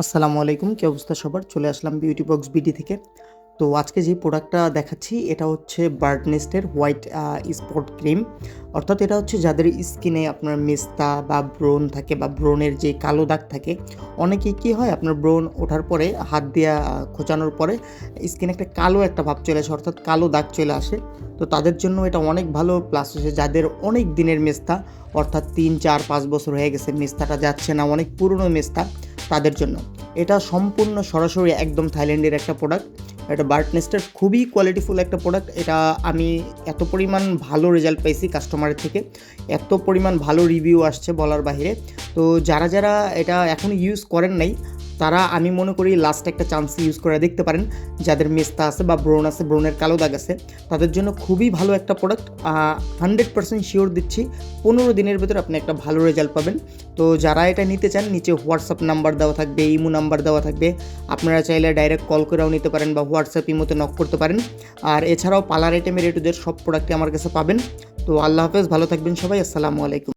আসসালামু আলাইকুম, কি অবস্থা সবার? চলে আসলাম বিউটি বক্স বিডি থেকে। তো আজকে যে প্রোডাক্টটা দেখাচ্ছি এটা হচ্ছে বার্ড নেস্টের হোয়াইট স্পট ক্রিম। অর্থাৎ এটা হচ্ছে যাদের স্কিনে আপনার মেস্তা বা ব্রণ থাকে বা ব্রণের যে কালো দাগ থাকে, অনেকে কী হয় আপনার ব্রণ ওঠার পরে হাত দিয়া খোঁচানোর পরে স্কিনে একটা কালো একটা ভাব চলে আসে, অর্থাৎ কালো দাগ চলে আসে। তো তাদের জন্য এটা অনেক ভালো, প্লাস হচ্ছে যাদের অনেক দিনের মেস্তা, অর্থাৎ 3, 4, 5 বছর হয়ে গেছে মেস্তাটা যাচ্ছে না, অনেক পুরনো মেস্তা, তাদের জন্য এটা সম্পূর্ণ সরাসরি একদম থাইল্যান্ডের একটা প্রোডাক্ট। এটা বার্ড নেস্টের খুবই কোয়ালিটিফুল একটা প্রোডাক্ট। এটা আমি এত পরিমাণ ভালো রেজাল্ট পাইছি কাস্টমারের থেকে, এত পরিমাণ ভালো রিভিউ আসছে বলার বাইরে। তো যারা যারা এটা এখনও ইউজ করেন নাই, তারা আমি মনে করি লাস্ট একটা চান্স ইউজ করে দেখতে পারেন। যাদের মেস্তা আছে বা ব্রণ আছে, ব্রণের কালো দাগ আছে, তাদের জন্য খুবই ভালো একটা প্রোডাক্ট। 100% শিওর দিচ্ছি 15 দিনের ভিতরে আপনি একটা ভালো রেজাল্ট পাবেন। তো যারা এটা নিতে চান, নিচে হোয়াটসঅ্যাপ নাম্বার দেওয়া থাকবে, ইমো নাম্বার দেওয়া থাকবে, আপনারা চাইলে ডাইরেক্ট কল করেও নিতে পারেন বা হোয়াটসঅ্যাপ ইমোতে নক করতে পারেন। আর এছাড়াও পার্লার আইটেমের এ টু জেড সব প্রোডাক্টই আমার কাছে পাবেন। তো আল্লাহ হাফেজ, ভালো থাকবেন সবাই, আসসালামু আলাইকুম।